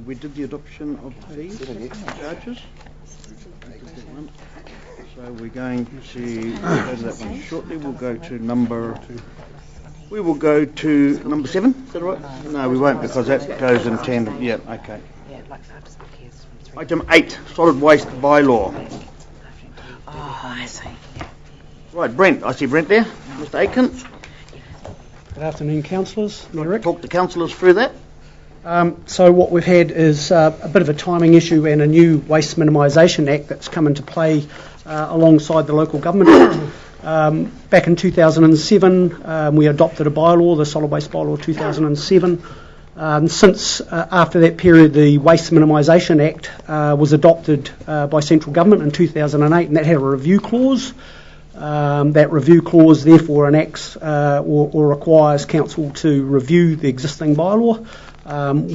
We did the adoption of fees, charges. So we're going to go to that one shortly. We'll go to number 7. Is that right? No, we won't, because that goes in tandem. Yeah, okay. Item 8, solid waste bylaw. I see. Right, Brent. I see Brent there. Mr. Aitken. Good afternoon, councillors. Talk to councillors through that. So what we've had is a bit of a timing issue and a new Waste Minimisation Act that's come into play alongside the Local Government Act. Back in 2007, we adopted a bylaw, the Solid Waste Bylaw 2007. Since after that period, the Waste Minimisation Act was adopted by central government in 2008, and that had a review clause. That review clause therefore enacts or requires council to review the existing bylaw.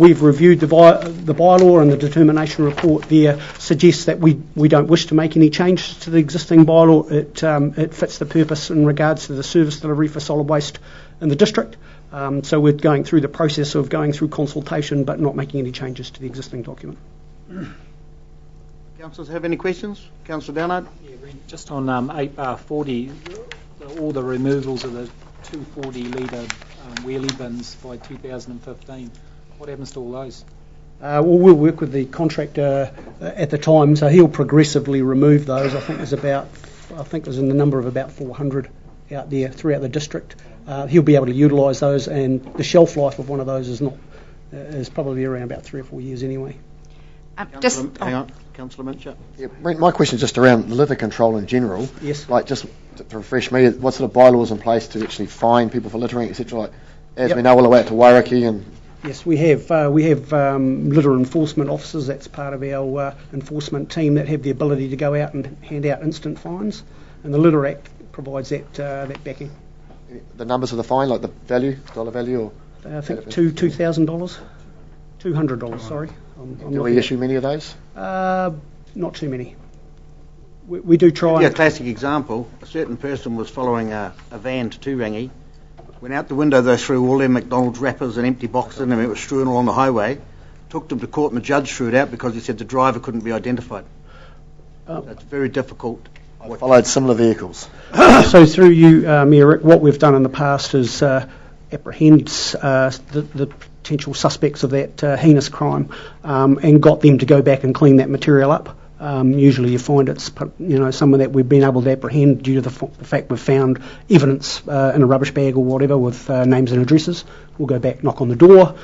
We've reviewed the bylaw, and the determination report there suggests that we don't wish to make any changes to the existing bylaw. It fits the purpose in regards to the service delivery for solid waste in the district. So we're going through the process of going through consultation but not making any changes to the existing document. Councillors have any questions? Councillor Downard? Yeah, just on 8/40, all the removals of the 240 litre wheelie bins by 2015. What happens to all those? Well, we'll work with the contractor at the time, so he'll progressively remove those. I think there's in the number of about 400 out there throughout the district. He'll be able to utilise those, and the shelf life of one of those is probably around about 3 or 4 years anyway. Hang on, Councillor Mincher. Yeah, my question is just around litter control in general. Yes. Like, just to refresh me, what sort of bylaws in place to actually fine people for littering, etc. Like, as we know, all the way out to Wairaki and. Yes, we have litter enforcement officers. That's part of our enforcement team that have the ability to go out and hand out instant fines, and the Litter Act provides that backing. The numbers of the fine, like the dollar value, or I think $2,000, $200. Sorry. Do we issue many of those? Not too many. We do try. A classic example: a certain person was following a van to Turangi. Went out the window, they threw all their McDonald's wrappers and empty boxes in them. It was strewn along the highway. Took them to court, and the judge threw it out because he said the driver couldn't be identified. It's very difficult. I followed similar vehicles. So through you, Mayor Rick, what we've done in the past is apprehend the potential suspects of that heinous crime and got them to go back and clean that material up. Usually you find it's someone that we've been able to apprehend due to the fact we've found evidence in a rubbish bag or whatever with names and addresses. We'll go back, knock on the door,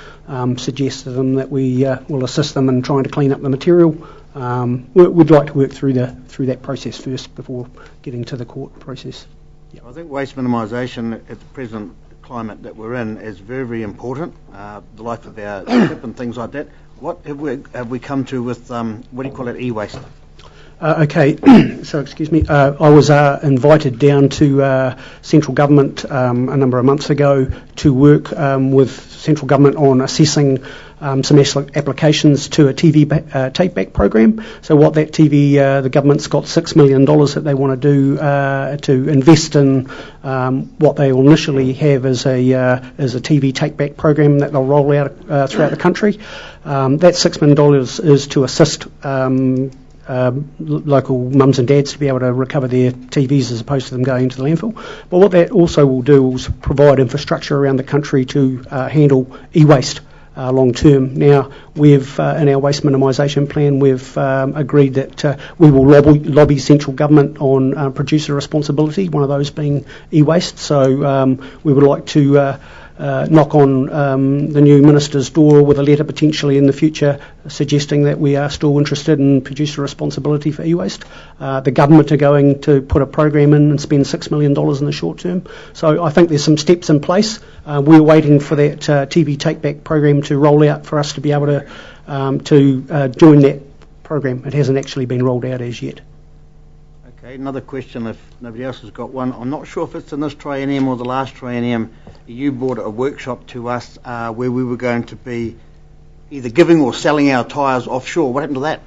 suggest to them that we will assist them in trying to clean up the material. We'd like to work through that process first before getting to the court process. Yep. I think waste minimisation at the present climate that we're in is very, very important. The life of our ship and things like that. What have we come to with, what do you call it, e-waste? Okay, so excuse me, I was invited down to central government a number of months ago to work with central government on assessing some applications to a TV take-back program. So what that the government's got $6 million that they want to do to invest in what they will initially have as a TV take-back program that they'll roll out throughout the country. That $6 million is to assist local mums and dads to be able to recover their TVs as opposed to them going into the landfill. But what that also will do is provide infrastructure around the country to handle e-waste long term. Now, we've in our waste minimisation plan, we've agreed that we will lobby central government on producer responsibility, one of those being e-waste. So we would like to knock on the new minister's door with a letter potentially in the future suggesting that we are still interested in producer responsibility for e-waste. The government are going to put a program in and spend $6 million in the short term. So I think there's some steps in place. We're waiting for that TV take-back program to roll out for us to be able to join that program. It hasn't actually been rolled out as yet. Okay, another question if nobody else has got one. I'm not sure if it's in this triennium or the last triennium. You brought a workshop to us where we were going to be either giving or selling our tyres offshore. What happened to that?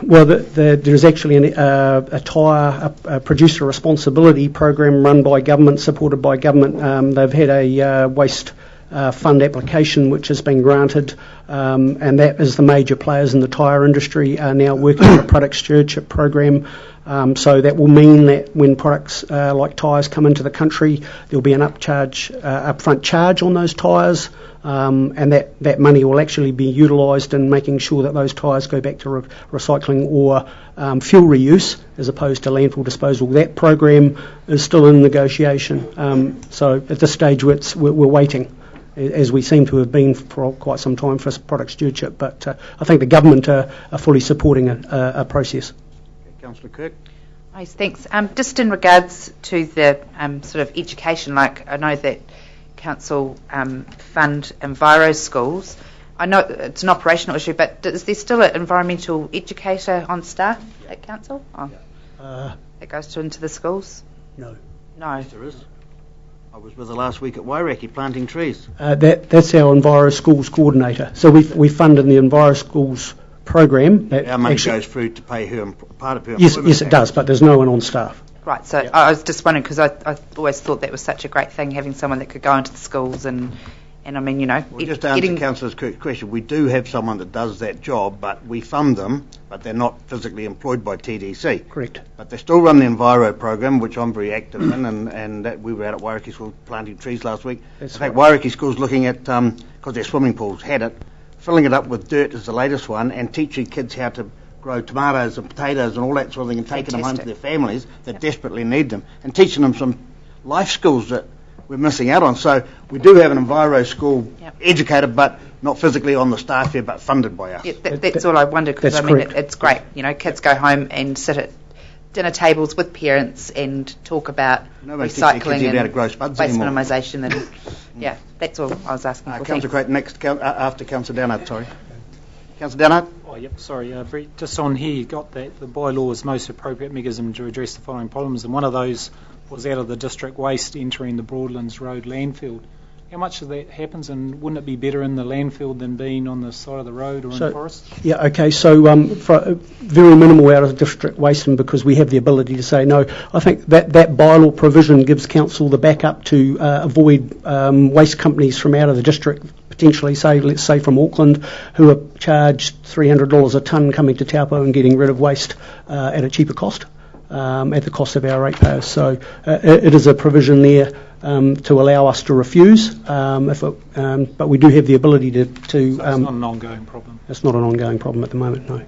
Well, there's actually a tyre producer responsibility program run by government, supported by government. They've had a waste fund application which has been granted, and that is the major players in the tyre industry are now working on a product stewardship program. So that will mean that when products like tyres come into the country, there'll be an upfront charge on those tyres, and that money will actually be utilised in making sure that those tyres go back to recycling or fuel reuse as opposed to landfill disposal. That program is still in negotiation. So at this stage we're waiting, as we seem to have been for quite some time, for product stewardship. But I think the government are fully supporting a process. Councillor Kirk. Nice, thanks. Just in regards to the sort of education, like I know that Council fund Enviro schools. I know it's an operational issue, but is there still an environmental educator on staff at Council? Oh. That goes into the schools? No. No. Yes, there is. I was with her last week at Wairaki planting trees. That's our Enviro Schools coordinator. So we funded the Enviro Schools program. Our money goes through to pay her, part of her. Yes, it does, but there's no one on staff. Right, so I was just wondering, because I always thought that was such a great thing, having someone that could go into the schools and I mean, you know... Well, just to answer Councillor's question, we do have someone that does that job, but we fund them, but they're not physically employed by TDC. Correct. But they still run the Enviro program, which I'm very active in, and that we were out at Wairaki School planting trees last week. That's in fact, Wairaki School's looking at, because their swimming pools had it, filling it up with dirt is the latest one, and teaching kids how to grow tomatoes and potatoes and all that sort of thing, and taking them home to their families that desperately need them, and teaching them some life skills that we're missing out on. So we do have an Enviro school educator, but not physically on the staff here, but funded by us. Yeah, that's all I wondered, because I mean, it's great. You know, kids go home and sit at dinner tables with parents and talk about recycling and waste minimisation, and yeah, that's all I was asking for. Councillor Creighton, next after Councillor Downard, sorry. Councillor Downard? Oh, yep, sorry, Brett, just on here, you got that the bylaw is most appropriate mechanism to address the following problems, and one of those was out of the district waste entering the Broadlands Road landfill. How much of that happens, and wouldn't it be better in the landfill than being on the side of the road or in the forest? Yeah, okay, so for very minimal out of district waste, and because we have the ability to say no, I think that bylaw provision gives council the backup to avoid waste companies from out of the district, potentially, let's say from Auckland, who are charged $300 a tonne coming to Taupo and getting rid of waste at a cheaper cost, at the cost of our ratepayers. So it is a provision there to allow us to refuse, but we do have the ability to so it's not an ongoing problem? It's not an ongoing problem at the moment, no.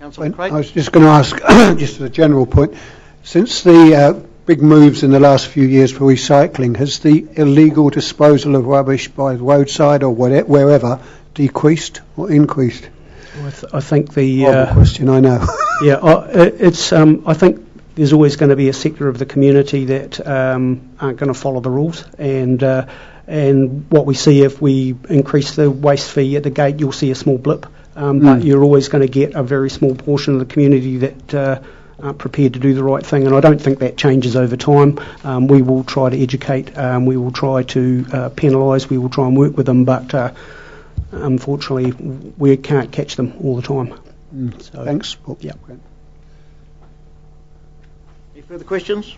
Councillor Creighton? I was just going to ask, just as a general point, since the big moves in the last few years for recycling, has the illegal disposal of rubbish by the roadside or wherever decreased or increased? I think the question, I know. Yeah, it's. I think there's always going to be a sector of the community that aren't going to follow the rules, and what we see, if we increase the waste fee at the gate, you'll see a small blip, but you're always going to get a very small portion of the community that aren't prepared to do the right thing, and I don't think that changes over time. We will try to educate, we will try to penalise, we will try and work with them, but unfortunately we can't catch them all the time. So, thanks. Yeah. Any further questions?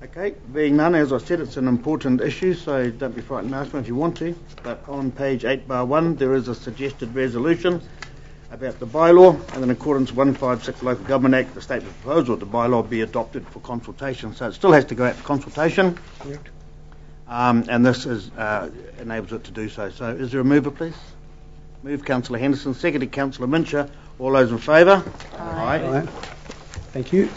Okay, being none, as I said, it's an important issue, so don't be frightened, ask me if you want to. But on page 8(1), there is a suggested resolution about the bylaw, and in accordance with 156 Local Government Act, the statement proposal of the bylaw be adopted for consultation. So it still has to go out for consultation. Correct. And this enables it to do so. So is there a mover, please? Move Councillor Henderson, seconded Councillor Mincher. All those in favour? Aye. Thank you.